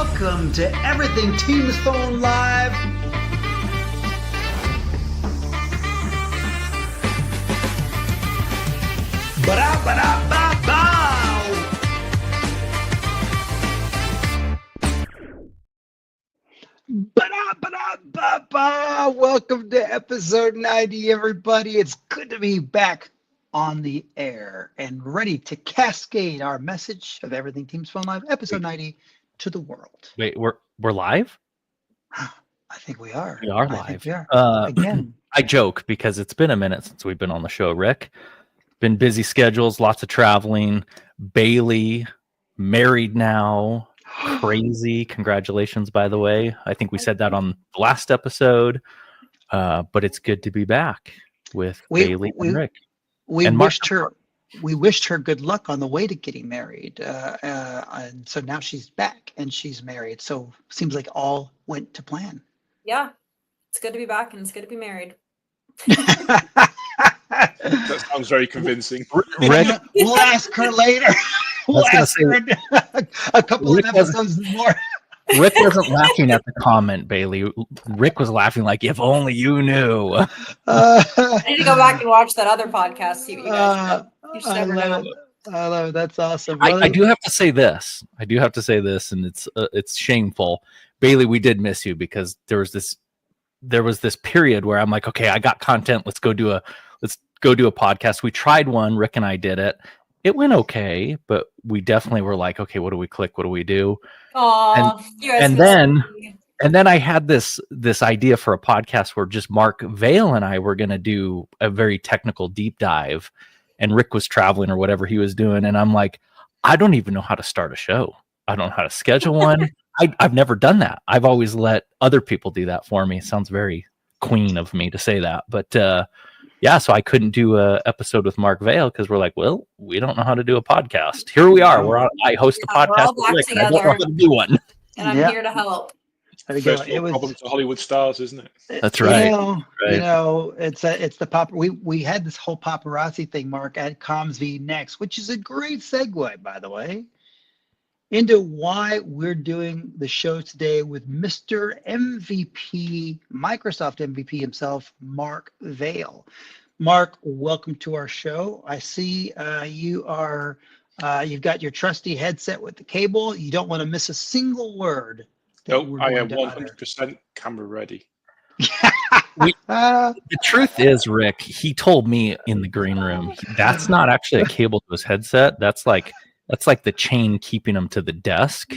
welcome to Everything Teams Phone Live. Welcome to episode 90, everybody. It's good to be back on the air and ready to cascade our message of Everything Teams Phone Live, episode 90, to the world. Wait, we're live? I think we are. We are I live. think we are. Again. I joke because it's been a minute since we've been on the show, Rick. Been busy schedules, lots of traveling. Bailey, married now. Crazy. Congratulations, by the way. I think we said that on the last episode. But it's good to be back with Bailey and Rick. We wished her good luck on the way to getting married. And so now she's back and she's married. So seems like all went to plan. Yeah. It's good to be back and it's good to be married. That sounds very convincing. Rick, we'll ask her later. We'll ask her a couple of episodes more. Rick wasn't laughing at the comment, Bailey. Rick was laughing like, if only you knew. I need to go back and watch that other podcast, see what you guys do. You just never know. I love it. That's awesome. I do have to say this. And it's shameful. Bailey, we did miss you because there was this period where I'm like, okay, I got content. Let's go do a podcast. We tried one. Rick and I did it. It went okay, but we definitely were like, okay, what do we click? What do we do? And then I had this idea for a podcast where just Mark Vale and I were going to do a very technical deep dive, and Rick was traveling or whatever he was doing. And I'm like, I don't even know how to start a show. I don't know how to schedule one. I've never done that. I've always let other people do that for me. It sounds very queen of me to say that, but yeah, so I couldn't do a episode with Mark Vale because we're like, well, we don't know how to do a podcast. Here we are. I host a podcast. I don't know how to do one. And I'm here to help. First problem to Hollywood stars, isn't it? That's right. You know, it's the pop. We had this whole paparazzi thing, Mark, at ComsV Next, which is a great segue, by the way, into why we're doing the show today with Mr. MVP, Microsoft MVP himself, Mark Vale. Mark, welcome to our show. I see you've got your trusty headset with the cable. You don't want to miss a single word. No, I am 100% camera ready. The truth is, Rick, he told me in the green room, that's not actually a cable to his headset. That's like the chain keeping him to the desk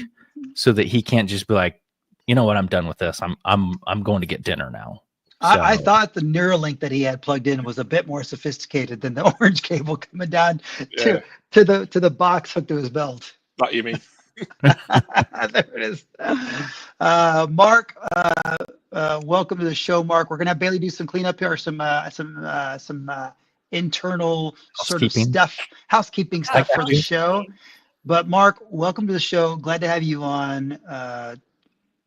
so that he can't just be like, you know what, I'm done with this. I'm going to get dinner now. So. I thought the Neuralink that he had plugged in was a bit more sophisticated than the orange cable coming down to the box hooked to his belt. What you mean? There it is. Mark, welcome to the show, Mark. We're gonna have Bailey do some cleanup here, some internal sort of stuff, housekeeping stuff for the show. But Mark, welcome to the show. Glad to have you on.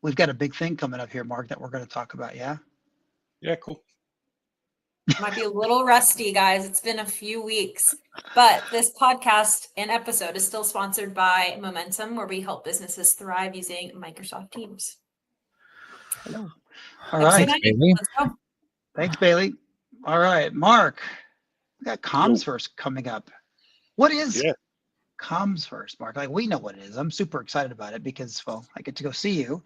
We've got a big thing coming up here, Mark, that we're going to talk about. Yeah. Yeah, cool. Might be a little rusty, guys. It's been a few weeks, but this podcast and episode is still sponsored by Momentum, where we help businesses thrive using Microsoft Teams. Hello. All right. Let's go. Thanks, Bailey. All right, Mark. We got ComsVerse coming up. What is ComsVerse, Mark? Like, we know what it is. I'm super excited about it because, well, I get to go see you.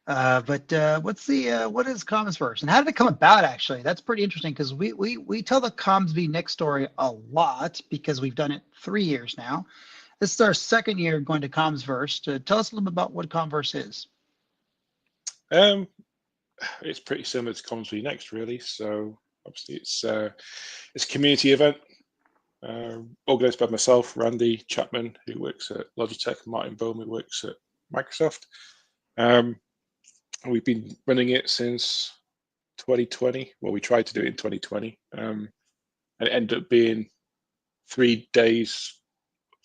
But what is ComsVerse and how did it come about? Actually, that's pretty interesting because we tell the ComsV Next story a lot because we've done it 3 years now. This is our second year going to ComsVerse. Tell us a little bit about what ComsVerse is. It's pretty similar to ComsV Next, really. So obviously, it's a community event organized by myself, Randy Chapman, who works at Logitech, and Martin Bowman, who works at Microsoft. We've been running it since 2020. Well, we tried to do it in 2020. And it ended up being 3 days,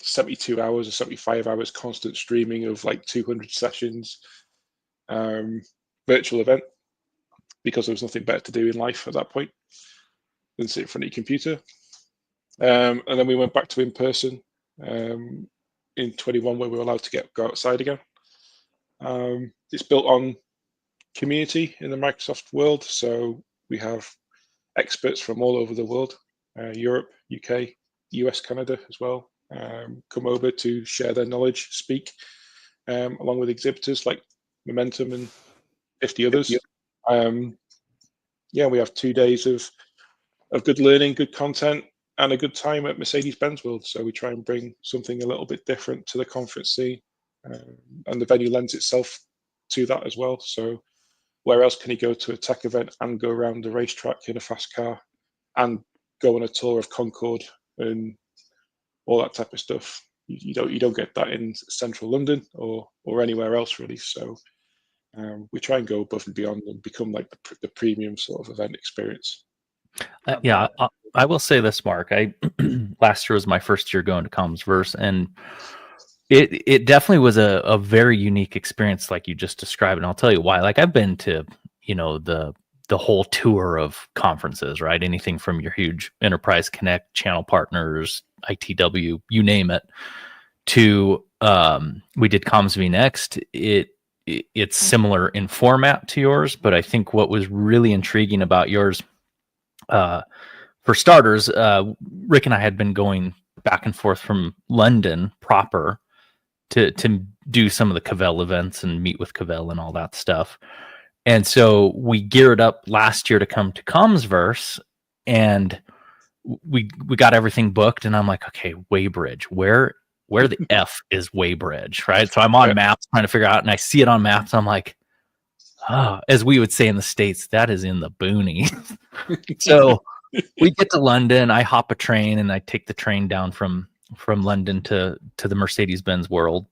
72 hours or 75 hours constant streaming of like 200 sessions, virtual event, because there was nothing better to do in life at that point than sit in front of your computer. And then we went back to in-person in 21, where we were allowed to go outside again. It's built on community in the Microsoft world. So we have experts from all over the world, Europe, UK, US, Canada as well, come over to share their knowledge, speak, along with exhibitors like Momentum and 50 others. We have 2 days of good learning, good content, and a good time at Mercedes-Benz World. So we try and bring something a little bit different to the conference scene, and the venue lends itself to that as well. So where else can you go to a tech event and go around the racetrack in a fast car and go on a tour of Concord and all that type of stuff? You don't get that in central London or anywhere else really. So we try and go above and beyond and become like the premium sort of event experience. I will say this, Mark. Last year was my first year going to Commsverse, and it definitely was a very unique experience, like you just described. And I'll tell you why. Like, I've been to the whole tour of conferences, right? Anything from your huge Enterprise Connect channel partners, ITW, you name it, to we did CommsV Next. It's similar in format to yours, but I think what was really intriguing about yours, for starters, Rick and I had been going back and forth from London proper to do some of the Cavell events and meet with Cavell and all that stuff. And so we geared up last year to come to Commsverse, and we got everything booked. And I'm like, okay, Weybridge, where the F is Weybridge, right? So I'm on maps trying to figure out, and I see it on maps. I'm like, as we would say in the States, that is in the boonies. So we get to London. I hop a train, and I take the train down from London to the Mercedes-Benz World.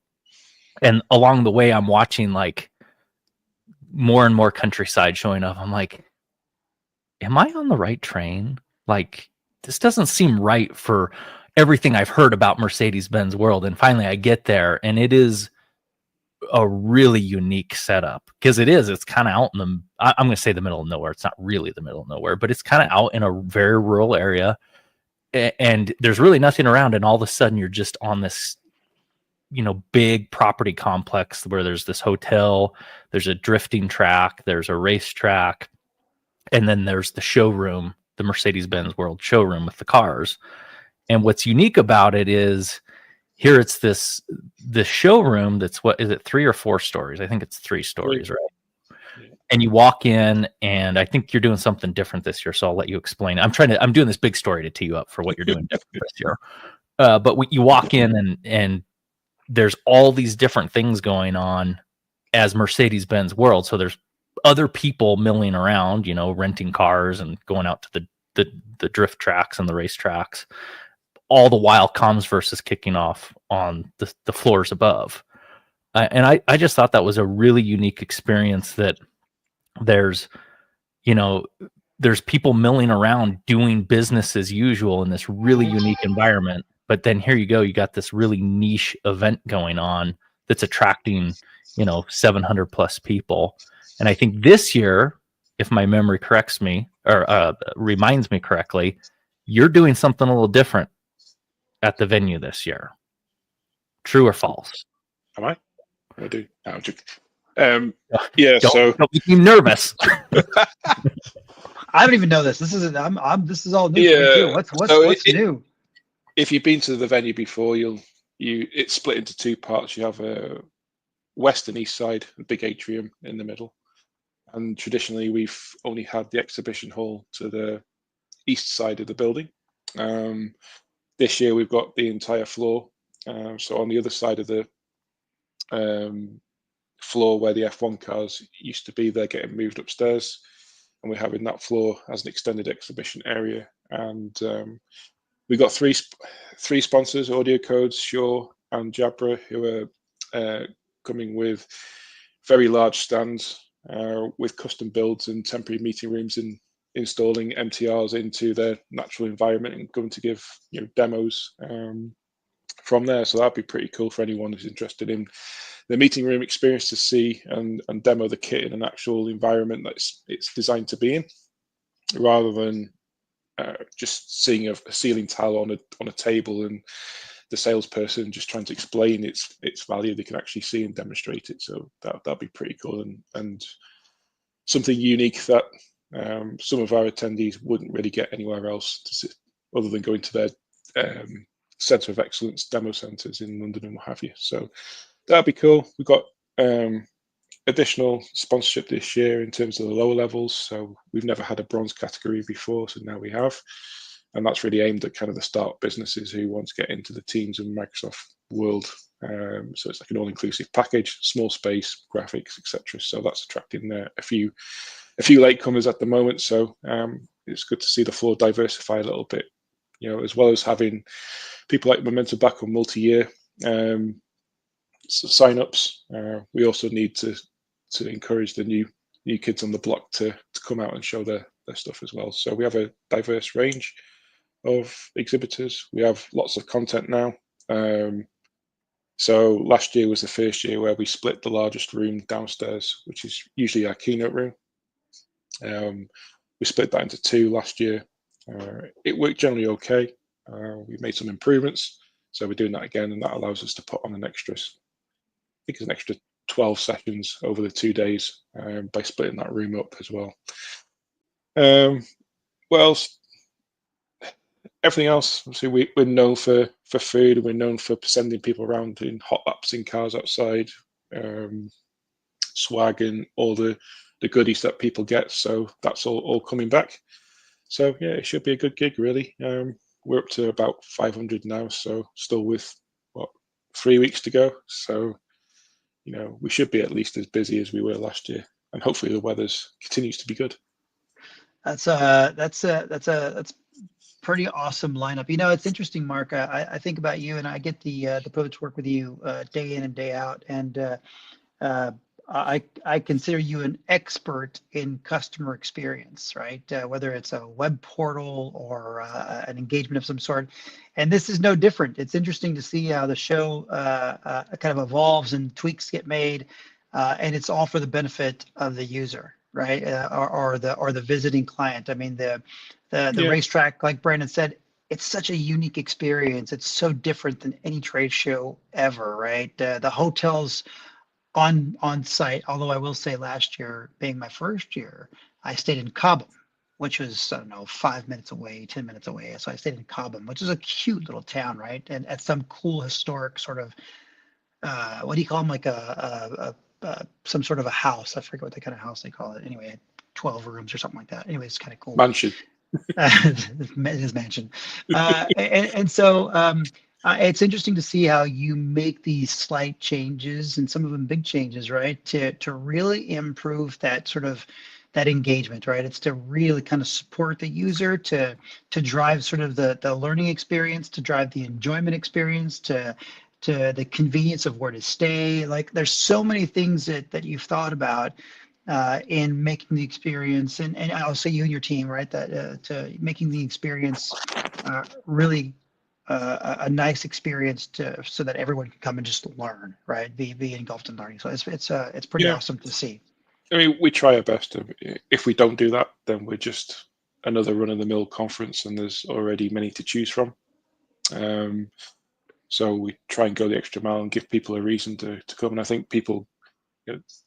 And along the way, I'm watching like more and more countryside showing up. I'm like, am I on the right train? Like, this doesn't seem right for everything I've heard about Mercedes-Benz World. And finally I get there, and it is a really unique setup, because it's kind of out in the, I'm going to say the middle of nowhere. It's not really the middle of nowhere, but it's kind of out in a very rural area, and there's really nothing around. And all of a sudden you're just on this, big property complex where there's this hotel, there's a drifting track, there's a racetrack, and then there's the showroom, the Mercedes-Benz World showroom with the cars. And what's unique about it is, here it's this showroom that's, what is it, 3 or 4 stories? I think it's 3 stories, right? Yeah. And you walk in, and I think you're doing something different this year, so I'll let you explain. I'm doing this big story to tee you up for what you're doing different this year. But you walk in, and there's all these different things going on as Mercedes-Benz World. So there's other people milling around, renting cars and going out to the drift tracks and the race tracks. All the while, Commsverse is kicking off on the floors above. And I just thought that was a really unique experience, that there's people milling around doing business as usual in this really unique environment. But then here you go, you got this really niche event going on that's attracting, 700 plus people. And I think this year, if my memory corrects me, or reminds me correctly, you're doing something a little different at the venue this year. True or false? Am I? I do. No, I'm joking. Don't make me nervous. I don't even know this. This is this is all new for me too. What's new? If you've been to the venue before, it's split into 2 parts. You have a west and east side, a big atrium in the middle, and traditionally we've only had the exhibition hall to the east side of the building. This year we've got the entire floor. So on the other side of the floor where the F1 cars used to be, they're getting moved upstairs, and we're having that floor as an extended exhibition area. And we've got three sponsors: Audio Codes, Shaw, and Jabra, who are coming with very large stands with custom builds and temporary meeting rooms, and installing MTRs into their natural environment and going to give demos from there. So that'd be pretty cool for anyone who's interested in the meeting room experience to see and demo the kit in an actual environment that it's designed to be in, rather than just seeing a ceiling tile on a table and the salesperson just trying to explain its value, they can actually see and demonstrate it. So that'd be pretty cool, and something unique that some of our attendees wouldn't really get anywhere else to sit, other than going to their Centre of Excellence demo centres in London and what have you. So that'd be cool. We've got additional sponsorship this year in terms of the lower levels. So we've never had a bronze category before, so now we have. And that's really aimed at kind of the startup businesses who want to get into the Teams and Microsoft world. So it's like an all-inclusive package, small space, graphics, etc. So that's attracting a few latecomers at the moment. So it's good to see the floor diversify a little bit, as well as having people like Momentum back on multi-year sign-ups. We also need to encourage the new kids on the block to come out and show their stuff as well. So we have a diverse range of exhibitors. We have lots of content now. So last year was the first year where we split the largest room downstairs, which is usually our keynote room. We split that into two last year. It worked generally okay. We made some improvements, so we're doing that again, and that allows us to put on an extra 12 sessions over the 2 days by splitting that room up as well. Well, everything else, obviously, we're known for food, and we're known for sending people around in hot laps in cars outside, swag and all the goodies that people get. So that's all coming back. So yeah, it should be a good gig, really. We're up to about 500 now, so still with 3 weeks to go. So we should be at least as busy as we were last year, and hopefully the weather's continues to be good. That's pretty awesome lineup. It's interesting, Mark. I think about you, and I get the privilege to work with you day in and day out, and I consider you an expert in customer experience, right? Whether it's a web portal or an engagement of some sort, and this is no different. It's interesting to see how the show kind of evolves and tweaks get made, and it's all for the benefit of the user, right? Or the visiting client. I mean, the racetrack, like Brandon said, it's such a unique experience. It's so different than any trade show ever, right? The hotels on site, although I will say last year, being my first year, I stayed in Cobham, which was, I don't know, 5 minutes away, 10 minutes away. So I stayed in Cobham, which is a cute little town, right? And at some cool historic sort of, what do you call them? Like some sort of a house. I forget what the kind of house they call it. Anyway, 12 rooms or something like that. Anyway, it's kind of cool. Mansion. His mansion. And so it's interesting to see how you make these slight changes, and some of them big changes, right? To really improve that sort of that engagement, right? It's to really kind of support the user, to drive sort of the learning experience, to drive the enjoyment experience, to the convenience of where to stay. Like there's so many things that you've thought about in making the experience, and I'll say you and your team, right? That to making the experience really a nice experience so that everyone can come and just learn, right? Be engulfed in learning. So it's pretty awesome to see. I mean, we try our best. If we don't do that, then we're just another run-of-the-mill conference, and there's already many to choose from. So we try and go the extra mile and give people a reason to come. And I think people,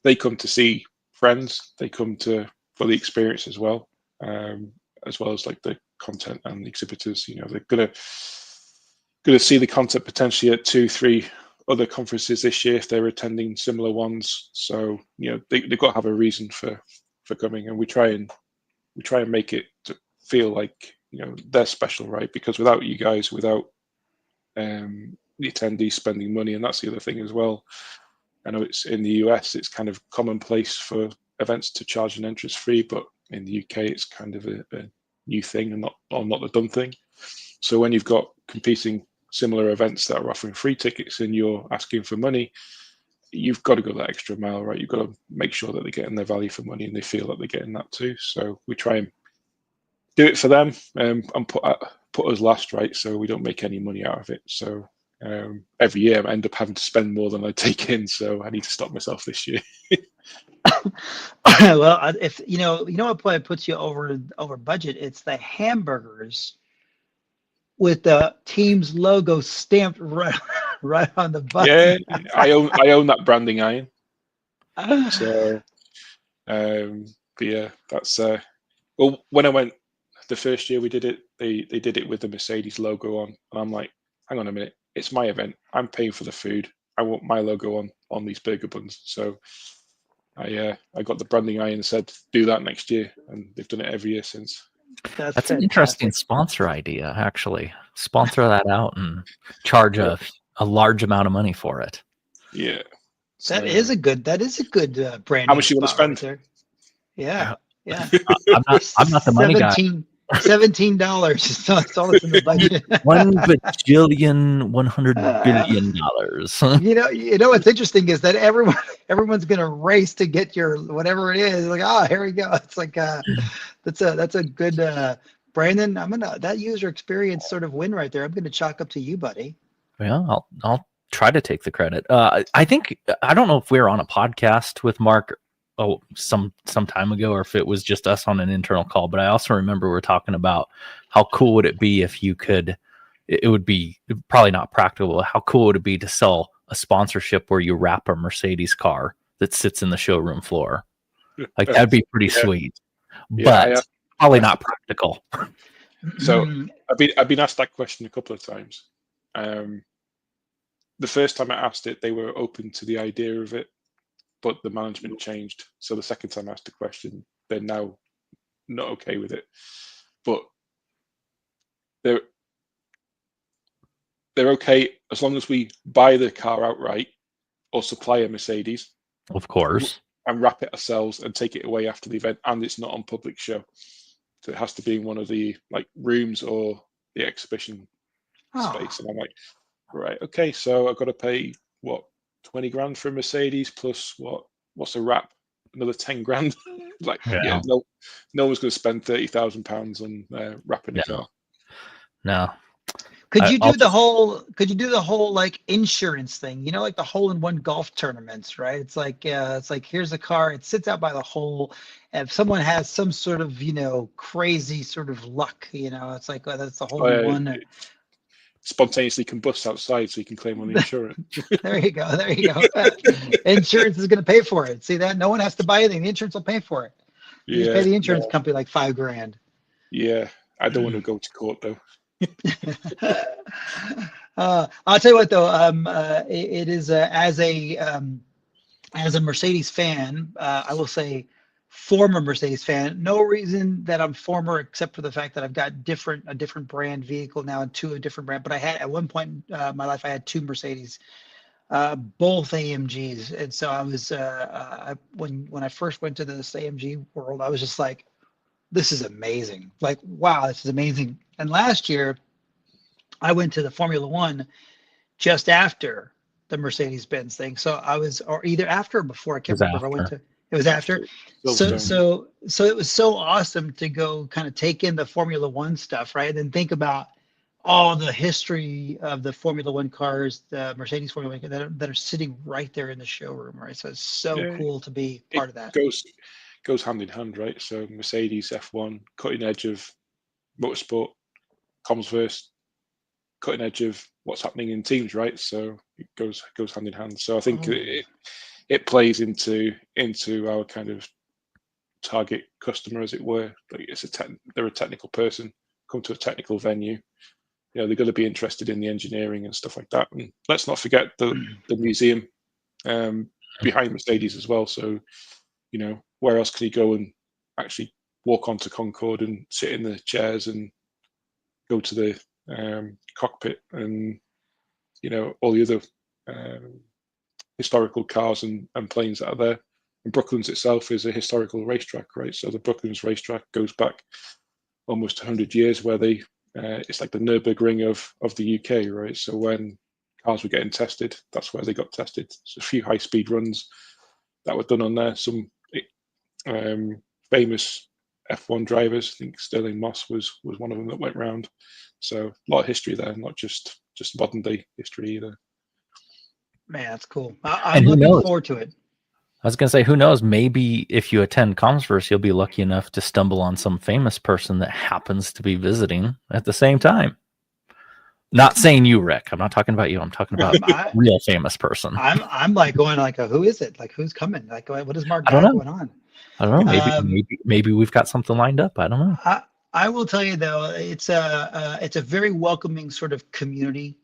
they come to see friends. They come for the experience as well as like the content and the exhibitors. They're gonna see the content potentially at 2-3 other conferences this year if they're attending similar ones. So they've got to have a reason for coming, and we try and make it to feel like they're special, right? Because without you guys, without the attendees spending money, and that's the other thing as well. I know it's in the US, it's kind of commonplace for events to charge an entrance fee, but in the UK, it's kind of a new thing and not the done thing. So when you've got competing similar events that are offering free tickets and you're asking for money, you've got to go that extra mile, right? You've got to make sure that they're getting their value for money and they feel that they're getting that too. So we try and do it for them and put us last, right? So we don't make any money out of it. So every year I end up having to spend more than I take in. So I need to stop myself this year. Well, if what puts you over budget, it's the hamburgers with the team's logo stamped right, right on the Yeah, button. I own that branding iron. So, but yeah, that's well. When I went the first year we did it, they did it with the Mercedes logo on, and I'm like, hang on a minute, it's my event. I'm paying for the food. I want my logo on these burger buns. So I got the branding iron and said, do that next year, and they've done it every year since. That's an interesting sponsor idea, actually. Sponsor that out and charge a large amount of money for it. Yeah. That is a good branding. How much you want to spend? Right there. Yeah. Yeah. I'm not the money guy. $17. That's all that's in the budget. $1,100,000,000. You know what's interesting is that everyone's gonna race to get your whatever it is. Like, oh, here we go. It's like that's a good Brandon. That user experience sort of win right there. I'm gonna chalk up to you, buddy. Yeah, I'll try to take the credit. I think I don't know if we were on a podcast with Mark some time ago, or if it was just us on an internal call, but I also remember we're talking about how cool would it be if you could, it would be probably not practical. How cool would it be to sell a sponsorship where you wrap a Mercedes car that sits in the showroom floor? Like that'd be pretty sweet, but probably not practical. So I've been asked that question a couple of times. The first time I asked it, they were open to the idea of it, but the management changed. So the second time I asked the question, they're now not okay with it. But they're okay as long as we buy the car outright or supply a Mercedes. Of course. And wrap it ourselves and take it away after the event, and it's not on public show. So it has to be in one of the rooms or the exhibition space. And I'm like, right, okay, so I've got to pay what, 20 grand for a Mercedes plus what's a wrap? Another 10 grand. No one's going to spend £30,000 on wrapping a car. No. Could you do the whole like insurance thing? Like the hole-in-one golf tournaments, right? It's like here's a car, it sits out by the hole. If someone has some sort of crazy sort of luck, it's like that's the hole-in-one. Spontaneously combust outside, so you can claim on the insurance. There you go. Insurance is going to pay for it. See that? No one has to buy anything. The insurance will pay for it. You just pay the insurance company like $5 grand. Yeah, I don't want to go to court though. I'll tell you what though, it is as a Mercedes fan, I will say former Mercedes fan. No reason that I'm former except for the fact that I've got a different brand vehicle now and a different brand. But I had at one point in my life I had two Mercedes, both AMGs, and so I was when I first went to this AMG world, I was just like, this is amazing. Like, wow, this is amazing. And last year, I went to the Formula One just after the Mercedes-Benz thing. So I was, or either after or before. I can't remember if I went to. It was after. So it was so awesome to go kind of take in the Formula One stuff, right? And then think about all the history of the Formula One cars, the Mercedes Formula One that are sitting right there in the showroom, right? So it's so cool to be part of that. Goes hand in hand, right? So Mercedes F1, cutting edge of motorsport, Comsverse, cutting edge of what's happening in teams, right? So it goes hand in hand. So I think it plays into our kind of target customer, as it were. Like they're a technical person, come to a technical venue. They're going to be interested in the engineering and stuff like that. And let's not forget the museum behind Mercedes as well. So where else can you go and actually walk onto Concorde and sit in the chairs and go to the cockpit and all the other historical cars and planes that are there. And Brooklands itself is a historical racetrack, right? So the Brooklands racetrack goes back almost 100 years, where it's like the Nürburgring of the UK, right? So when cars were getting tested, that's where they got tested. So a few high-speed runs that were done on there. Some famous F1 drivers. I think Sterling Moss was one of them that went round. So a lot of history there, not just modern day history either. Man, that's cool. I'm looking forward to it. I was going to say, who knows? Maybe if you attend Comsverse, you'll be lucky enough to stumble on some famous person that happens to be visiting at the same time. Not saying you, Rick. I'm not talking about you. I'm talking about I, real famous person. I'm like going like, who is it? Like, who's coming? Like, what is Mark I don't got know. going on? I don't know. Maybe Um, maybe we've got something lined up. I don't know. I will tell you though, it's a very welcoming sort of community.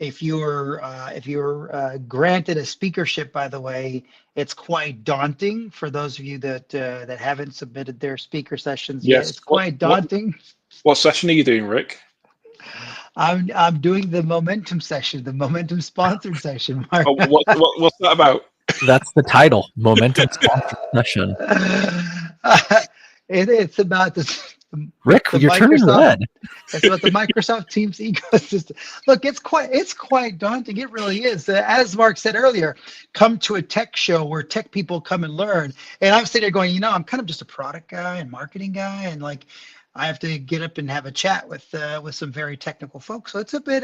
If you're granted a speakership, by the way, it's quite daunting for those of you that haven't submitted their speaker sessions yet. Yes. It's quite daunting. What session are you doing, Rick? I'm doing the momentum session, the momentum sponsored session, Mark. Oh, what's that about? That's the title. Momentum Sponsored Session. It's about this. Rick, The you're turning Microsoft, red. it's about the Microsoft Teams ecosystem. Look, it's quite daunting. It really is. As Mark said earlier, come to a tech show where tech people come and learn. And I'm sitting there going, I'm kind of just a product guy and marketing guy, and like I have to get up and have a chat with some very technical folks. So it's a bit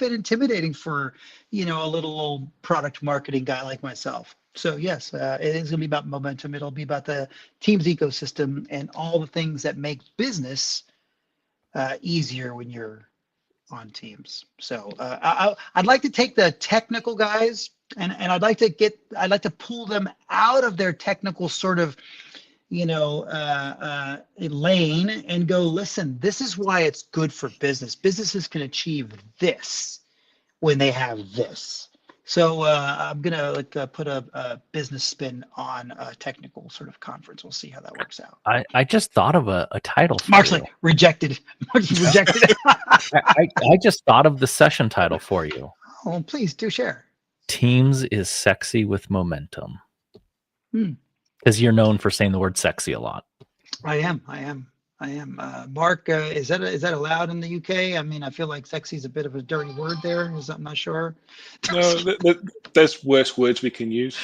intimidating for a little old product marketing guy like myself. So yes, it is going to be about momentum. It'll be about the Teams ecosystem and all the things that make business easier when you're on Teams. So I'd like to take the technical guys and I'd like to pull them out of their technical sort of lane and go, listen, this is why it's good for business. Businesses can achieve this when they have this. So I'm gonna put a business spin on a technical sort of conference. We'll see how that works out. I just thought of a title for Mark's you. like rejected. Mark's rejected. I just thought of the session title for you. Oh, please do share. Teams is sexy with momentum. Hmm. Because you're known for saying the word sexy a lot. I am. Mark, is that allowed in the UK? I mean, I feel like sexy is a bit of a dirty word there. I'm not sure. No, there's worse words we can use.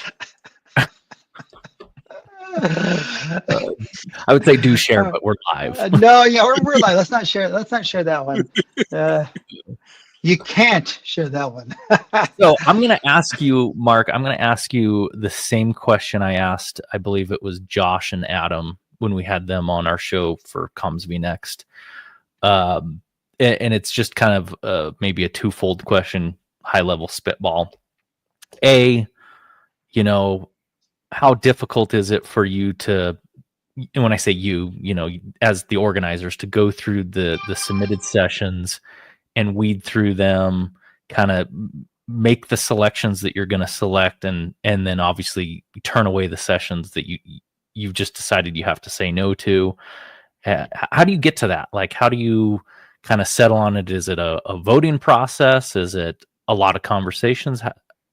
I would say do share, but we're live. No, yeah, we're live. Let's not share that one. You can't share that one. So I'm going to ask you, Mark, I'm going to ask you the same question I asked, I believe it was Josh and Adam when we had them on our show for Comes Be Next. And it's just kind of maybe a twofold question, high level spitball. A, how difficult is it for you to, and when I say you, as the organizers, to go through the submitted sessions and weed through them, kind of make the selections that you're going to select, and then obviously turn away the sessions that you've just decided you have to say no to. How do you get to that? Like, how do you kind of settle on it? Is it a voting process? Is it a lot of conversations?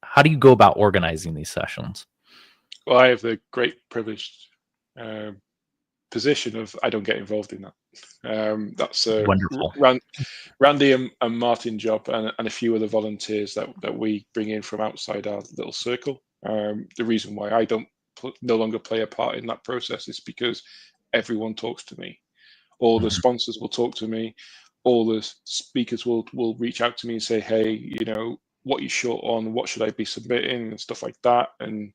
How do you go about organizing these sessions? Well, I have the great privileged position of I don't get involved in that. That's Wonderful. Randy and Martin job, and a few other volunteers that we bring in from outside our little circle. The reason why I don't no longer play a part in that process is because everyone talks to me. All the sponsors will talk to me. All the speakers will reach out to me and say, hey, what are you short on? What should I be submitting? And stuff like that. And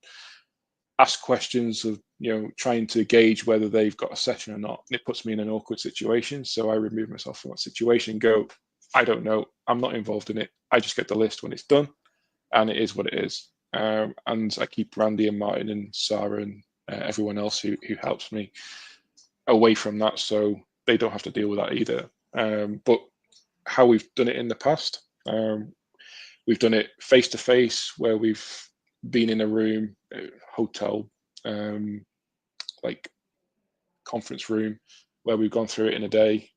ask questions of, trying to gauge whether they've got a session or not. And it puts me in an awkward situation. So I remove myself from that situation and go, I don't know. I'm not involved in it. I just get the list when it's done, and it is what it is. And I keep Randy and Martin and Sarah and everyone else who helps me away from that, so they don't have to deal with that either. But how we've done it in the past, we've done it face to face, where we've been in a room, hotel, like conference room, where we've gone through it in a day.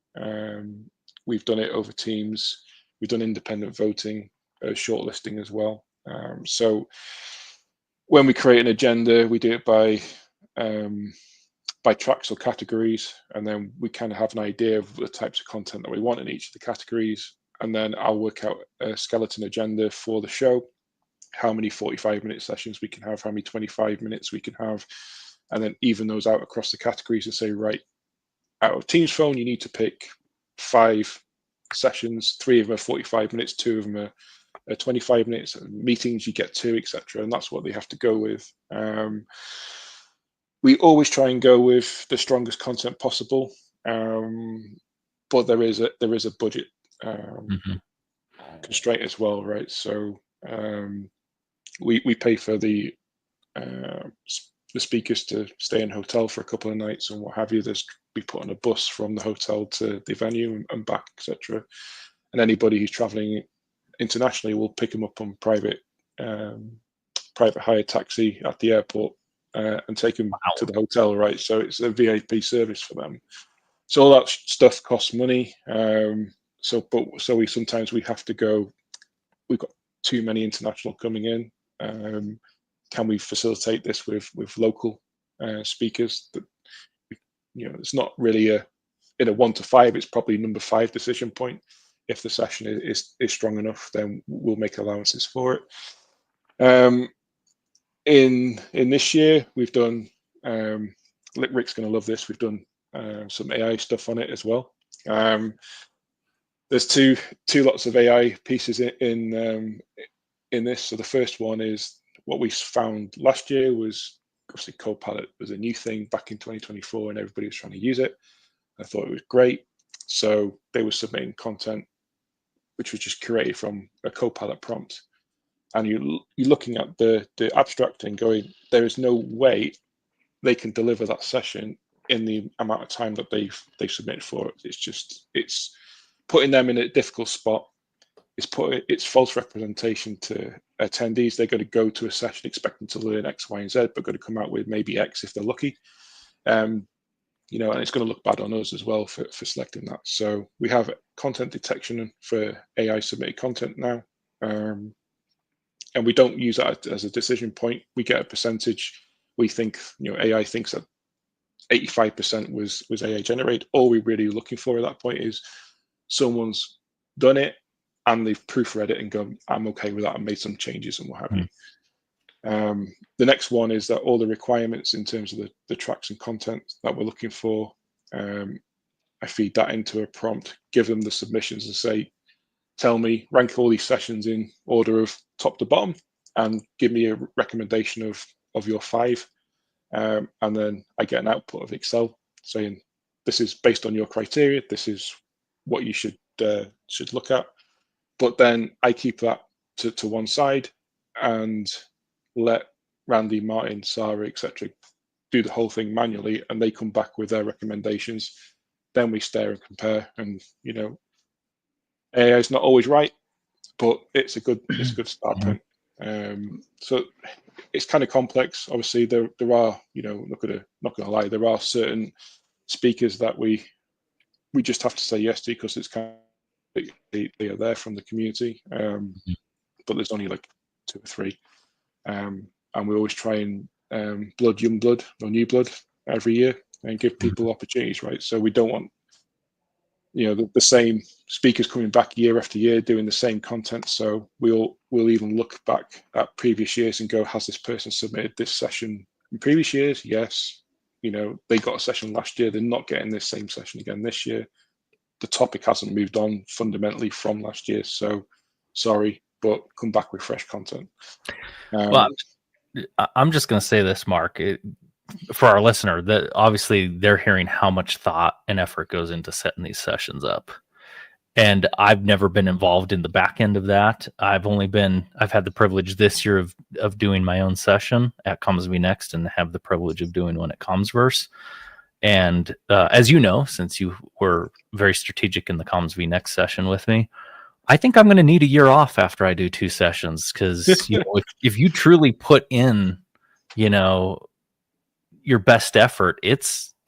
We've done it over Teams. We've done independent voting, shortlisting as well. So when we create an agenda, we do it by tracks or categories, and then we kind of have an idea of the types of content that we want in each of the categories. And then I'll work out a skeleton agenda for the show, how many 45-minute sessions we can have, how many 25 minutes we can have, and then even those out across the categories and say, right, out of Teams Phone, you need to pick 5 sessions, 3 of them are 45 minutes, 2 of them are 25 minutes. Meetings, you get 2, etc. And that's what they have to go with. We always try and go with the strongest content possible, but there is a budget Mhm. constraint as well, right? So we pay for the speakers to stay in a hotel for a couple of nights and what have you. We put on a bus from the hotel to the venue and back, etc. And anybody who's traveling internationally, will pick them up on private hire taxi at the airport and take them to the hotel, right? So it's a VIP service for them. So all that stuff costs money. So we sometimes we have to go. We've got too many international coming in. Can we facilitate this with local speakers? That it's not really in a 1 to 5. It's probably number 5 decision point. If the session is strong enough, then we'll make allowances for it. In this year, we've done. Rick's going to love this. We've done some AI stuff on it as well. There's two lots of AI pieces in this. So the first one is what we found last year was obviously Copilot was a new thing back in 2024, and everybody was trying to use it. I thought it was great. So they were submitting content which was just curated from a Copilot prompt. And you're looking at the abstract and going, there is no way they can deliver that session in the amount of time that they've submitted for it. It's putting them in a difficult spot. It's false representation to attendees. They're going to go to a session expecting to learn X, Y, and Z, but going to come out with maybe X if they're lucky. And it's going to look bad on us as well for selecting that. So we have content detection for AI submitted content now. And we don't use that as a decision point. We get a percentage. We think, AI thinks that 85% was AI generated. All we're really looking for at that point is someone's done it and they've proofread it and gone, I'm okay with that and made some changes and what have you. The next one is that all the requirements in terms of the tracks and content that we're looking for, I feed that into a prompt, give them the submissions and say, tell me, rank all these sessions in order of top to bottom and give me a recommendation of your 5. And then I get an output of Excel saying, this is based on your criteria, this is what you should look at. But then I keep that to one side and let Randy, Martin, Sarah, etc. do the whole thing manually, and they come back with their recommendations. Then we stare and compare, and AI is not always right, but it's a good start point. So it's kind of complex. Obviously, there are not gonna lie, there are certain speakers that we just have to say yes to because it's kind of they are there from the community. But there's only like 2 or 3. And we always try and blood young blood or new blood every year and give people opportunities, right? So we don't want the same speakers coming back year after year doing the same content. So we'll even look back at previous years and go, has this person submitted this session in previous years? Yes. They got a session last year, they're not getting this same session again this year. The topic hasn't moved on fundamentally from last year, so sorry, but come back with fresh content. Well, I'm just going to say this, Mark, for our listener, that obviously they're hearing how much thought and effort goes into setting these sessions up. And I've never been involved in the back end of that. I've had the privilege this year of doing my own session at CommsV Next and have the privilege of doing one at Commsverse. And as you know, since you were very strategic in the CommsV Next session with me, I think I'm going to need a year off after I do 2 sessions because if you truly put in, your best effort,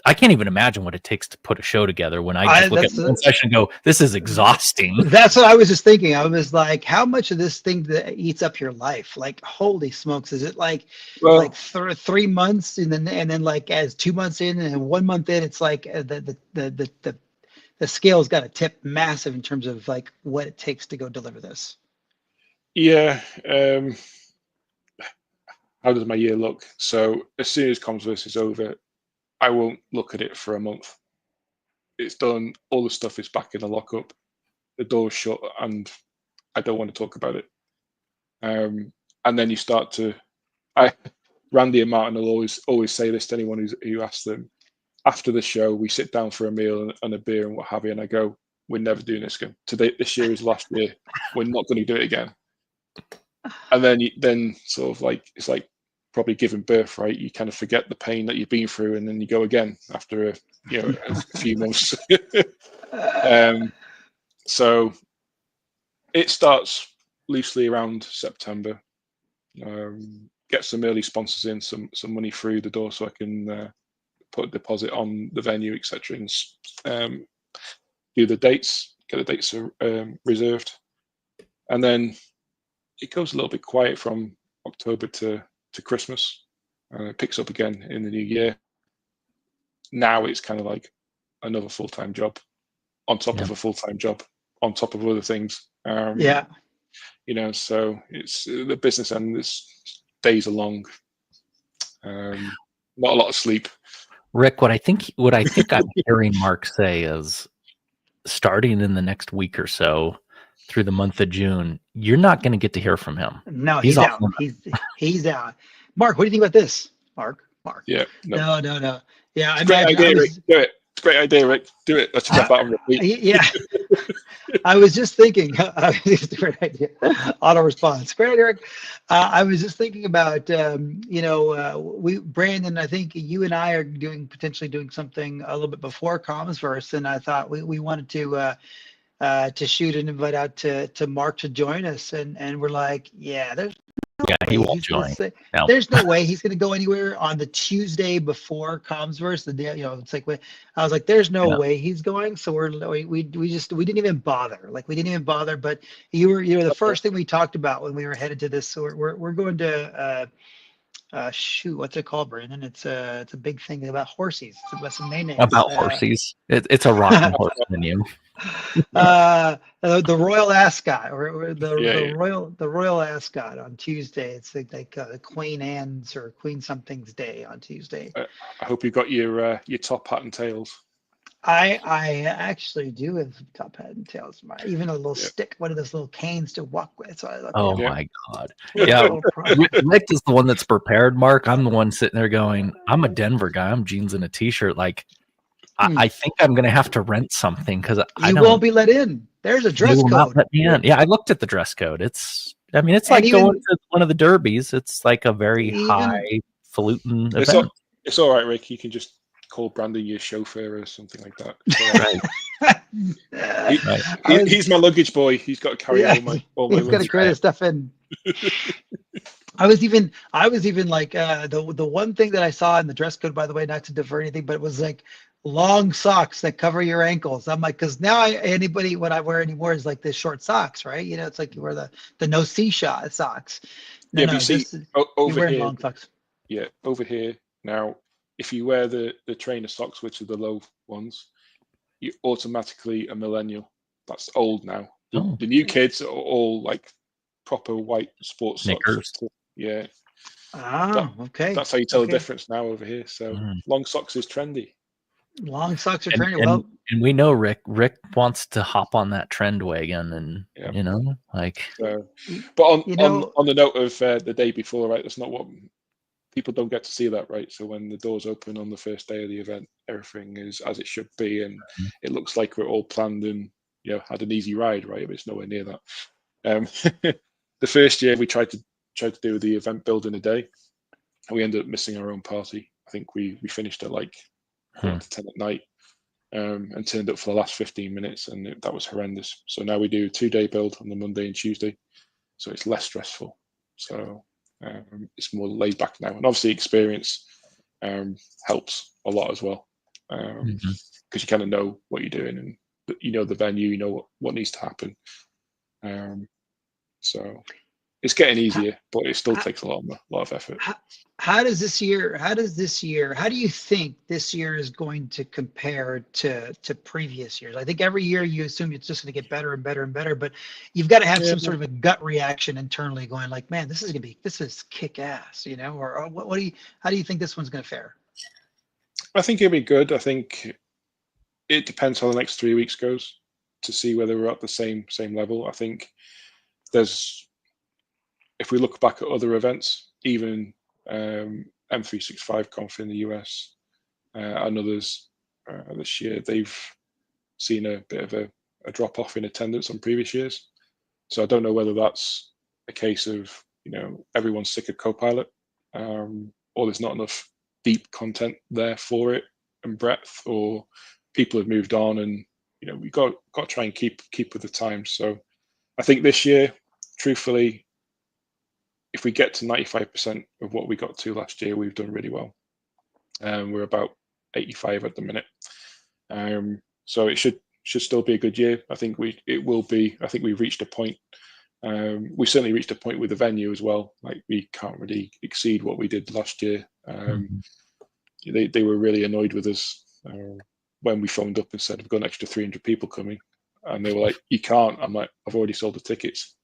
I can't even imagine what it takes to put a show together when I just look at one session and go, this is exhausting. That's what I was just thinking. I was like, how much of this thing that eats up your life? Like, holy smokes. Is it like 3 months and then like as 2 months in and 1 month in, it's like the scale's got to tip massive in terms of like what it takes to go deliver this. Yeah. How does my year look? So as soon as Commsverse is over, I won't look at it for a month. It's done. All the stuff is back in the lockup. The door's shut, and I don't want to talk about it. And then you start to. Randy and Martin will always say this to anyone who asks them. After the show, we sit down for a meal and a beer and what have you, and I go, we're never doing this again. Today, this year is last year. We're not going to do it again. And then sort of like, it's like probably giving birth, right? You kind of forget the pain that you've been through, and then you go again after a few months. So it starts loosely around September. Get some early sponsors in, some money through the door, so I can put a deposit on the venue, etc., and do the dates, get the dates reserved, and then it goes a little bit quiet from October to Christmas. It picks up again in the new year. Now it's kind of like another full-time job on top of a full-time job on top of other things. So it's the business end. It's days are long. Not a lot of sleep. Rick, what I think I'm hearing Mark say is, starting in the next week or so through the month of June, you're not going to get to hear from him. No, he's out. He's out. Mark, what do you think about this? Mark. Yeah. No. Yeah, it's a great idea, Rick. Do it. It's a great idea, Rick. Do it. Let's jump out and repeat. Yeah. I was just thinking, it's a great idea. Auto response. Great idea, Rick. I was just thinking about, Brandon, I think you and I are potentially doing something a little bit before Commsverse, and I thought we wanted to shoot an invite out to Mark to join us, and we're like, he won't join. No. There's no way he's going to go anywhere on the Tuesday before Commsverse. The day, it's like I was like, there's no way he's going. So we didn't even bother. Like, we didn't even bother. But you were the first thing we talked about when we were headed to this. So we're going to shoot, what's it called, Brandon? It's a big thing about horsies. It's about some names. About horsies. It's a rocking horse menu. The Royal Ascot, or the Royal Ascot on Tuesday. It's like Queen Anne's or Queen something's day on Tuesday. I hope you got your top hat and tails. I actually do have top hat and tails. Even a little stick, one of those little canes to walk with. So my God. Yeah. Rick is the one that's prepared, Mark. I'm the one sitting there going, I'm a Denver guy. I'm jeans and a t-shirt. Like, I think I'm going to have to rent something because I won't be let in. There's a dress code. Not let me in. Yeah, I looked at the dress code. It's like going to one of the derbies. It's like a very highfalutin event. It's all right, Rick. You can just call Brandon your chauffeur or something like that. Right. He's my luggage boy. He's got to carry all my he's got to carry the stuff in. I was even like the one thing that I saw in the dress code, by the way, not to divert anything, but it was like long socks that cover your ankles. I'm like, because now what I wear anymore is like the short socks, right? It's like you wear the no see-shot socks. But you see, over here, long socks. Yeah, over here now, if you wear the trainer socks, which are the low ones, you're automatically a millennial. That's old now. The new kids are all like proper white sports Snickers. Socks. Yeah. Okay. That's how you tell the difference now over here. So long socks is trendy. Long socks are trendy. And we know Rick wants to hop on that trend wagon, and like. But on the note of the day before, right? That's not what people don't get to see that, right? So when the doors open on the first day of the event, everything is as it should be, and it looks like we're all planned and had an easy ride, right? But it's nowhere near that. The first year we tried to do the event build in a day, and we ended up missing our own party. I think we finished at like 10 at night, and turned up for the last 15 minutes, and that was horrendous. So now we do a 2-day build on the Monday and Tuesday, so it's less stressful. So it's more laid back now, and obviously experience helps a lot as well, because you kind of know what you're doing, and the venue, you know what needs to happen. So it's getting easier, but it still takes a lot of effort. How do you think this year is going to compare to previous years? I think every year you assume it's just going to get better and better and better, but you've got to have some sort of a gut reaction internally going like, man, this is kick ass, or how do you think this one's going to fare? I think it'll be good. I think it depends how the next 3 weeks goes to see whether we're at the same level. I think if we look back at other events, even M365 Conf in the US and others this year, they've seen a bit of a a drop off in attendance on previous years. So I don't know whether that's a case of, everyone's sick of Copilot, or there's not enough deep content there for it and breadth, or people have moved on, and we got to try and keep with the times. So I think this year, truthfully, if we get to 95% of what we got to last year, we've done really well. We're about 85 at the minute. So it should still be a good year. I think it will be. I think we've reached a point. We certainly reached a point with the venue as well. Like, we can't really exceed what we did last year. They were really annoyed with us when we phoned up and said, we've got an extra 300 people coming. And they were like, you can't. I'm like, I've already sold the tickets.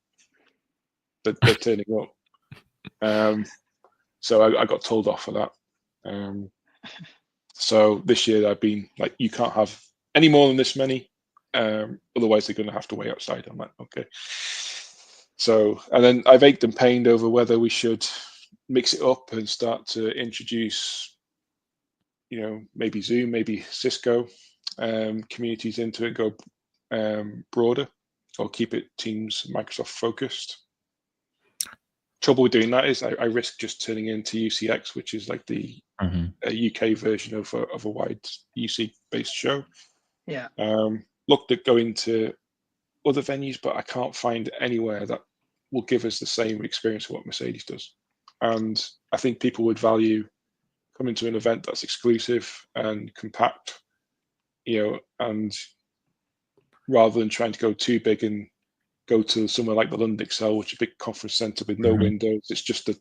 They're turning up. So I got told off for that. So this year I've been like, you can't have any more than this many. Otherwise they're going to have to wait outside. I'm like, okay. So, and then I've ached and pained over whether we should mix it up and start to introduce, maybe Zoom, maybe Cisco communities into it, go broader, or keep it Teams, Microsoft focused. Trouble with doing that is I risk just turning into UCX, which is like the UK version of a wide UC based show. Yeah. Looked at going to other venues, but I can't find anywhere that will give us the same experience of what Mercedes does. And I think people would value coming to an event that's exclusive and compact, and rather than trying to go too big and go to somewhere like the London Excel, which is a big conference center with no windows. It's just a,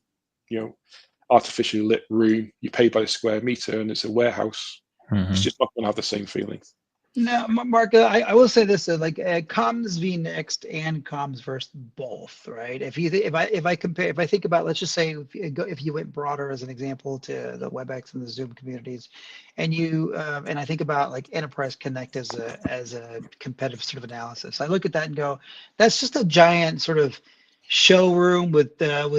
artificially lit room. You pay by the square meter, and it's a warehouse. It's just not going to have the same feeling. No, Mark, I will say this: like Comms v Next and Comms Verse both, right? If I think about, let's just say if you went broader as an example to the WebEx and the Zoom communities, and and I think about like Enterprise Connect as a competitive sort of analysis, I look at that and go, that's just a giant sort of showroom with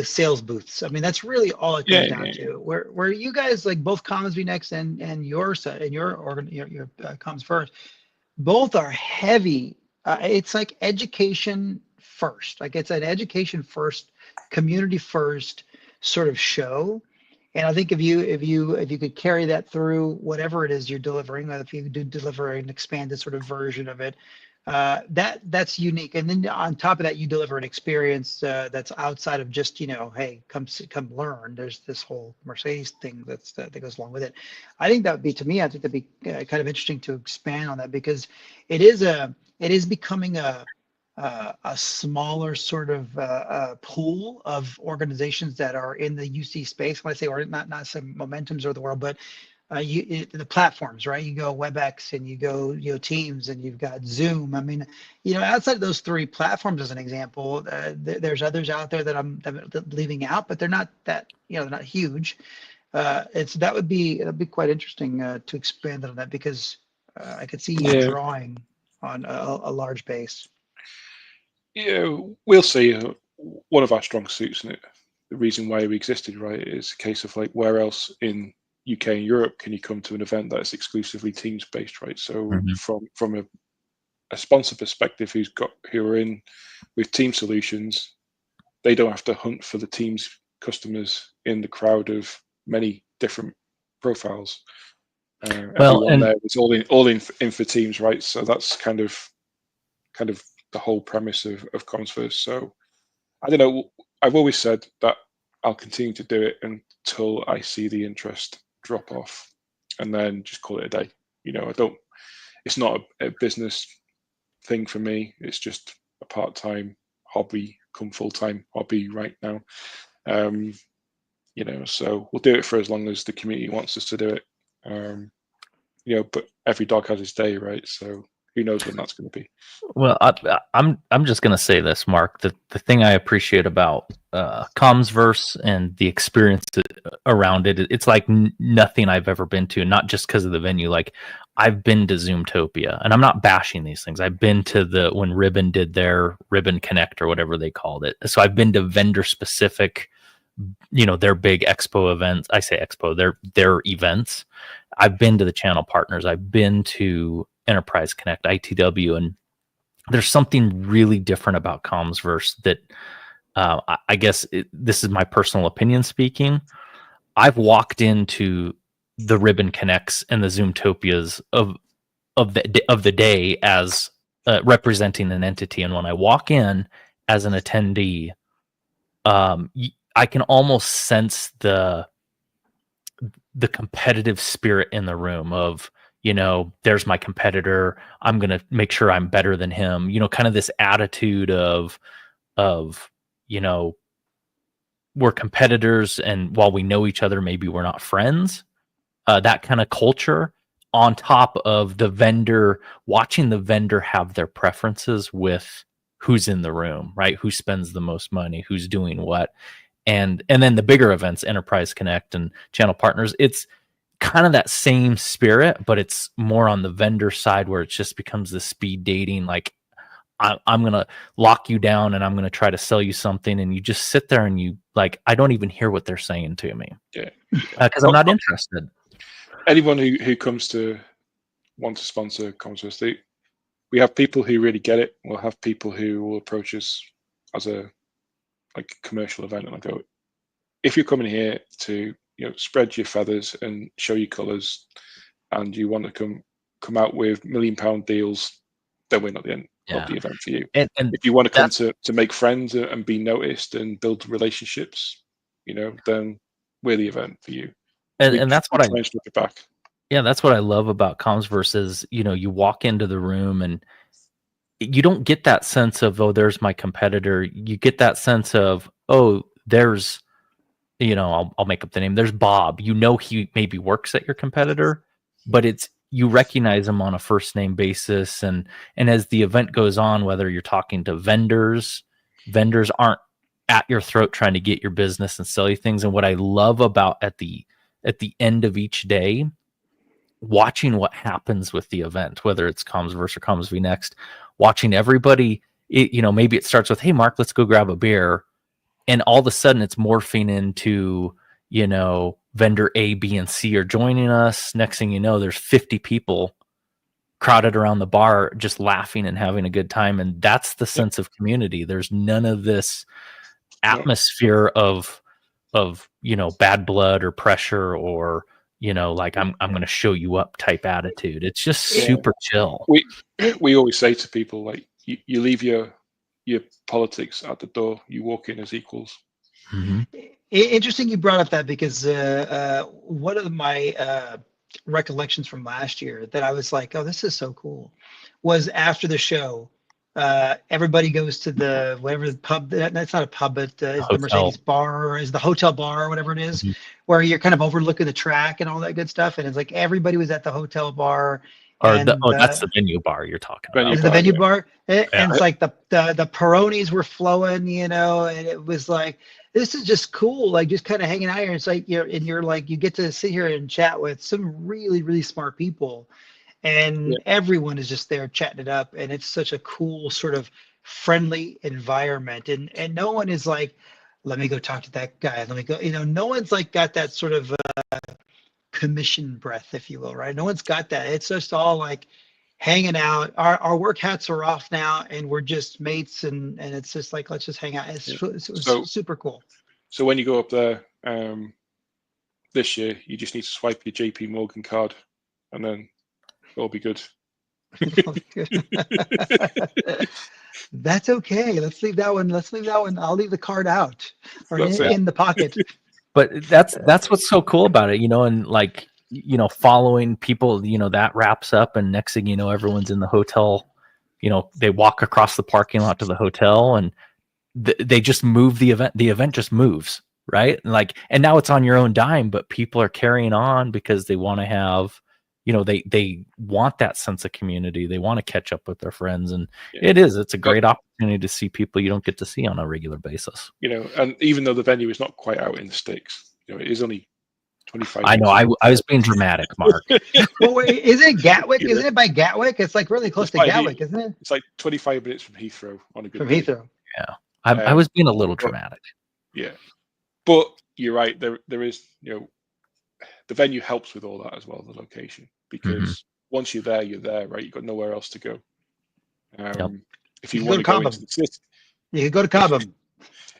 sales booths. I mean, that's really all it comes down to. Where you guys, like both Comms v Next and your Comms First, both are heavy. It's like education first. Like, it's an education first, community first sort of show. And I think if you could carry that through whatever it is you're delivering, if you do deliver an expanded sort of version of it, that's unique. And then on top of that, you deliver an experience that's outside of just, hey, come learn. There's this whole Mercedes thing that goes along with it. I think that would be, to me, I think that'd be kind of interesting to expand on that, because it is becoming a smaller sort of pool of organizations that are in the UC space. When I say, or not some Momentums of the world, but the platforms, right? You go WebEx and you go Teams, and you've got Zoom. I mean, outside of those three platforms, as an example, there's others out there that I'm leaving out, but they're not that, they're not huge. That'd be quite interesting to expand on that, because I could see you drawing on a large base. Yeah, we'll see. One of our strong suits, and the reason why we existed, right, is a case of like, where else in UK and Europe can you come to an event that is exclusively Teams based, right? So from a sponsor perspective, who are in with Team Solutions, they don't have to hunt for the Teams customers in the crowd of many different profiles. Everyone there is all in for Teams, right? So that's kind of the whole premise of Comms First. So I don't know. I've always said that I'll continue to do it until I see the interest drop off, and then just call it a day. It's not a business thing for me. It's just a part-time hobby come full-time hobby right now. So we'll do it for as long as the community wants us to do it. But every dog has its day, right? So who knows when that's going to be. Well, I'm just going to say this, Mark. The thing I appreciate about Commsverse and the experience around it, it's like nothing I've ever been to. Not just because of the venue. Like, I've been to Zoomtopia, and I'm not bashing these things. I've been to when Ribbon did their Ribbon Connect or whatever they called it. So I've been to vendor specific, their big expo events. I say expo, their events. I've been to the channel partners. I've been to Enterprise Connect, ITW, and there's something really different about Commsverse that I guess this is my personal opinion speaking. I've walked into the Ribbon Connects and the Zoomtopias of the day as representing an entity, and when I walk in as an attendee, I can almost sense the competitive spirit in the room of, there's my competitor, I'm going to make sure I'm better than him, kind of this attitude of you know we're competitors, and while we know each other, maybe we're not friends. That kind of culture, on top of the vendor, watching the vendor have their preferences with who's in the room, right? Who spends the most money, who's doing what. And then the bigger events, Enterprise Connect and Channel Partners, it's kind of that same spirit, but it's more on the vendor side, where it just becomes this speed dating. Like, I'm going to lock you down and I'm going to try to sell you something. And you just sit there and you like, I don't even hear what they're saying to me. Yeah. Because I'm not interested. Anyone who comes to want to sponsor Commsverse, we have people who really get it. We'll have people who will approach us as a commercial event, and I go, if you're coming here to spread your feathers and show your colours, and you want to come out with £1 million deals, then we're not the end of the event for you. And if you want to come to make friends and be noticed and build relationships, then we're the event for you. And that's what try and slip it back. Yeah, that's what I love about Commsverse is, you walk into the room and you don't get that sense of, oh, there's my competitor. You get that sense of, oh, there's, I'll make up the name. There's Bob. He maybe works at your competitor, but you recognize him on a first name basis. And as the event goes on, whether you're talking to vendors aren't at your throat trying to get your business and sell you things. And what I love about at the end of each day, watching what happens with the event, whether it's Commsverse or Commsv Next, watching everybody, maybe it starts with, hey, Mark, let's go grab a beer. And all of a sudden it's morphing into, vendor A, B, and C are joining us. Next thing you know, there's 50 people crowded around the bar, just laughing and having a good time. And that's the sense of community. There's none of this atmosphere of bad blood or pressure or, like I'm going to show you up type attitude. It's just super chill. We always say to people, like, you leave your politics at the door, you walk in as equals. Mm-hmm. Interesting you brought up that, because one of my recollections from last year that I was like, oh, this is so cool, was after the show, everybody goes to the whatever the pub, that's not a pub, but is the Mercedes bar, or is the hotel bar, or whatever it is, where you're kind of overlooking the track and all that good stuff. And it's like everybody was at the hotel bar. That's the venue bar you're talking about. The venue bar. And it's like the Peronis were flowing, and it was like, this is just cool, like just kind of hanging out here. It's like you're like, you get to sit here and chat with some really, really smart people, and everyone is just there chatting it up, and it's such a cool sort of friendly environment, and no one is like, let me go talk to that guy, let me go, no one's like got that sort of commission breath, if you will, right? No one's got that. It's just all like hanging out. Our work hats are off now, and we're just mates, and it's just like, let's just hang out. It was super cool. So when you go up there this year, you just need to swipe your JP Morgan card, and then it'll be good. That's okay. Let's leave that one. I'll leave the card out, or in the pocket. But that's what's so cool about it, and like, following people, that wraps up, and next thing you know, everyone's in the hotel. They walk across the parking lot to the hotel, and they just move the event. The event just moves, right? And now it's on your own dime, but people are carrying on because they want to have, they want that sense of community. They want to catch up with their friends, and it's a great opportunity to see people you don't get to see on a regular basis. And even though the venue is not quite out in the sticks, it is only 25. I know. I was being dramatic, Mark. Well, wait, isn't it Gatwick? Isn't it by Gatwick? It's like really close to Gatwick, isn't it? It's like 25 minutes from Heathrow on a good From day. Heathrow. Yeah, I was being a little dramatic. Yeah, but you're right. There is, the venue helps with all that as well, the location, because once you're there, right? You've got nowhere else to go. If you You want to go to go into Cobham. the city, You could go to Cobham.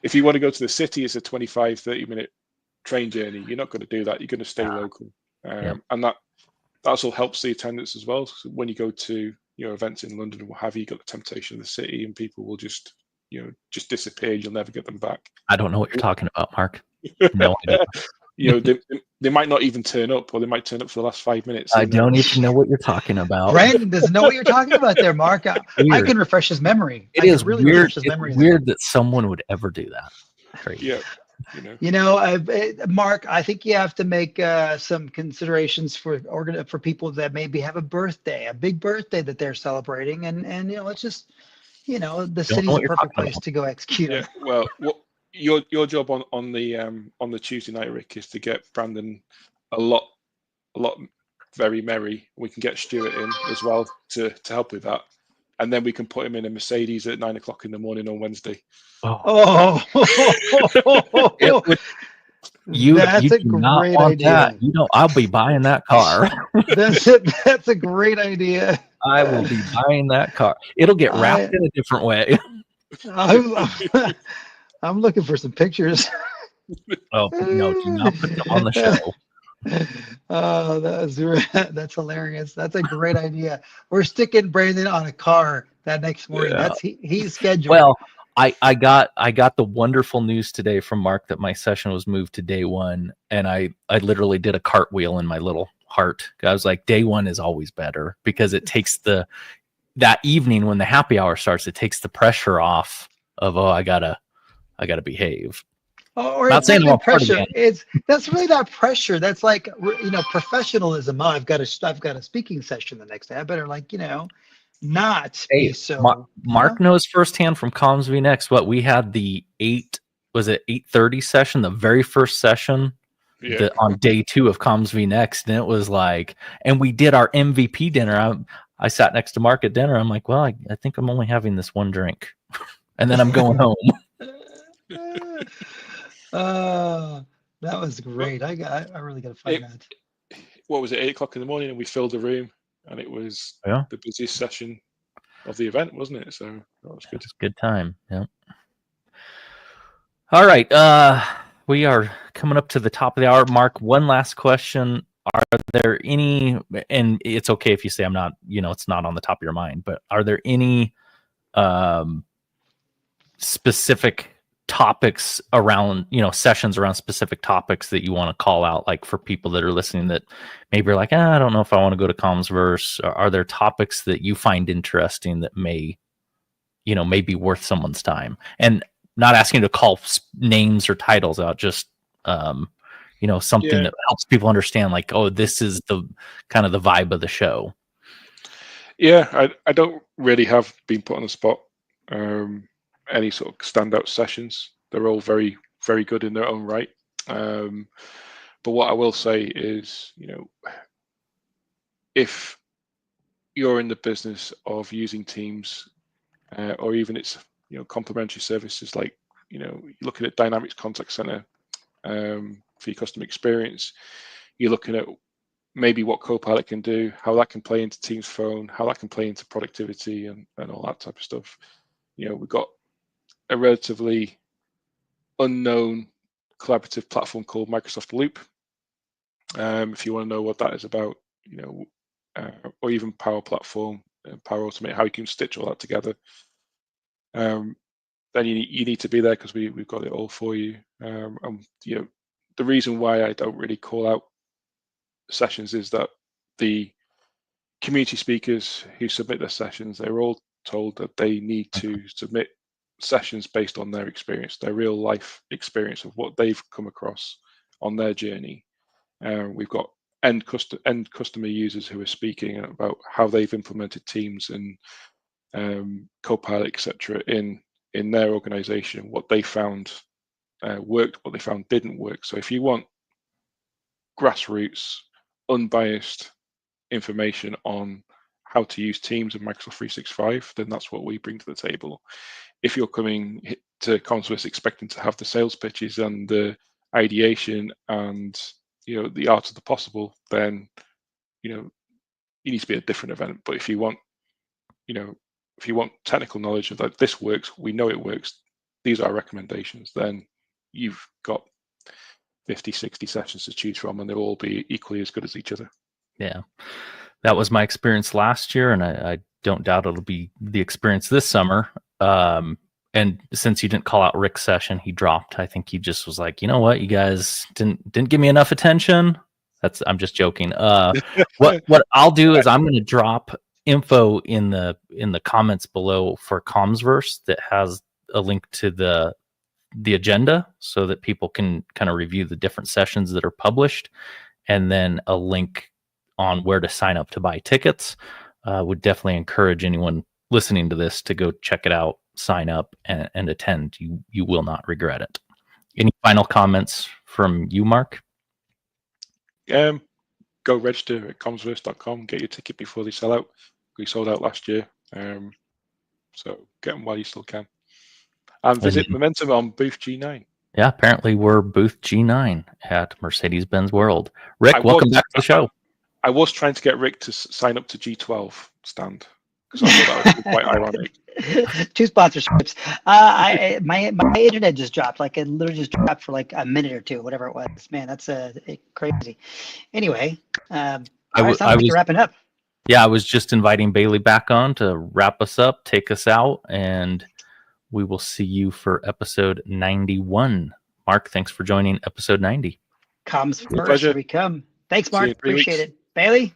if you want to go to the city, it's a 25, 30-minute train journey. You're not going to do that. You're going to stay local. And that also helps the attendance as well. So when you go to events in London and what have you, got the temptation of the city, and people will just disappear. You'll never get them back. I don't know what you're talking about, Mark. No idea. They might not even turn up, or they might turn up for the last 5 minutes. I don't even know what you're talking about. Brandon doesn't know what you're talking about there, Mark. I can refresh his memory. It is really weird. It's weird that someone would ever do that. Crazy. Yeah. Mark, I think you have to make some considerations for people that maybe have a birthday, a big birthday that they're celebrating, and it's just the city's a perfect place to go execute. Yeah. Well, your job on the Tuesday night, Rick, is to get Brandon a lot very merry. We can get Stuart in as well to help with that, and then we can put him in a Mercedes at 9 o'clock in the morning on Wednesday. Oh, that's a great idea. That. I'll be buying that car. That's a great idea. I will be buying that car. It'll get wrapped in a different way. I'm looking for some pictures. Oh no, do not put them on the show. Oh, that's hilarious. That's a great idea. We're sticking Brandon on a car that next morning. Yeah. He's scheduled. Well, I got the wonderful news today from Mark that my session was moved to day one, and I literally did a cartwheel in my little heart. I was like, day one is always better because it takes that evening when the happy hour starts, it takes the pressure off of I gotta behave. Or not saying not pressure. That's really not pressure. That's like professionalism. Oh, I've got a speaking session the next day. I better not be so. Mark knows firsthand from Comms V Next what we had the 8:30 session, the very first session on day 2 of Comms V Next, and it was like, and we did our MVP dinner. I sat next to Mark at dinner. I'm like, well, I think I'm only having this one drink, and then I'm going home. That was great. I really got to find that. What was it? 8 o'clock in the morning, and we filled the room, and it was the busiest session of the event, wasn't it? So that was good. It's a good time. Yeah. All right. We are coming up to the top of the hour. Mark, one last question. Are there any, and it's okay if you say I'm not, it's not on the top of your mind, but are there any specific topics around, sessions around specific topics that you want to call out, like for people that are listening that maybe are like, I don't know if I want to go to Commsverse? Are there topics that you find interesting that may be worth someone's time? And not asking you to call names or titles out, just, something that helps people understand, like, oh, this is the kind of the vibe of the show. Yeah, I don't really have been put on the spot. Any sort of standout sessions. They're all very, very good in their own right. But what I will say is, if you're in the business of using Teams, or even it's complementary services like you're looking at Dynamics Contact Center for your customer experience, you're looking at maybe what Copilot can do, how that can play into Teams Phone, how that can play into productivity and all that type of stuff. We've got a relatively unknown collaborative platform called Microsoft Loop. If you want to know what that is about, or even Power Platform, Power Automate, how you can stitch all that together, then you need to be there because we've got it all for you. The reason why I don't really call out sessions is that the community speakers who submit their sessions, they're all told that they need to submit sessions based on their experience, their real life experience of what they've come across on their journey. We've got end customer users who are speaking about how they've implemented Teams and Copilot, etc., in their organization, what they found worked, what they found didn't work. So if you want grassroots, unbiased information on how to use Teams and Microsoft 365, then that's what we bring to the table. If you're coming to Commsverse expecting to have the sales pitches and the ideation and the art of the possible, then you need to be a different event. But if you want if you want technical knowledge of that, this works, we know it works, these are our recommendations, then you've got 50, 60 sessions to choose from, and they'll all be equally as good as each other. Yeah. That was my experience last year, and I don't doubt it'll be the experience this summer. And since you didn't call out Rick's session, he dropped. I think he just was like, you know what, you guys didn't give me enough attention. I'm just joking. What I'll do is I'm going to drop info in the comments below for Commsverse that has a link to the agenda, so that people can kind of review the different sessions that are published, and then a link on where to sign up to buy tickets. Would definitely encourage anyone listening to this to go check it out, sign up, and attend. You will not regret it. Any final comments from you, Mark? Go register at commsverse.com, get your ticket before they sell out. We sold out last year, so get them while you still can. And visit Momentum on booth G9. Yeah, apparently we're booth G9 at Mercedes-Benz World. Rick, welcome back to the show. I was trying to get Rick to sign up to G12 stand, because I thought that was quite ironic. 2 sponsorships. My internet just dropped. Like it literally just dropped for like a minute or 2, whatever it was. Man, that's crazy. Anyway, I was wrapping up. Yeah, I was just inviting Bailey back on to wrap us up, take us out, and we will see you for episode 91. Mark, thanks for joining episode 90. Comes first. Here we come. Thanks, Mark. Appreciate it. Bailey?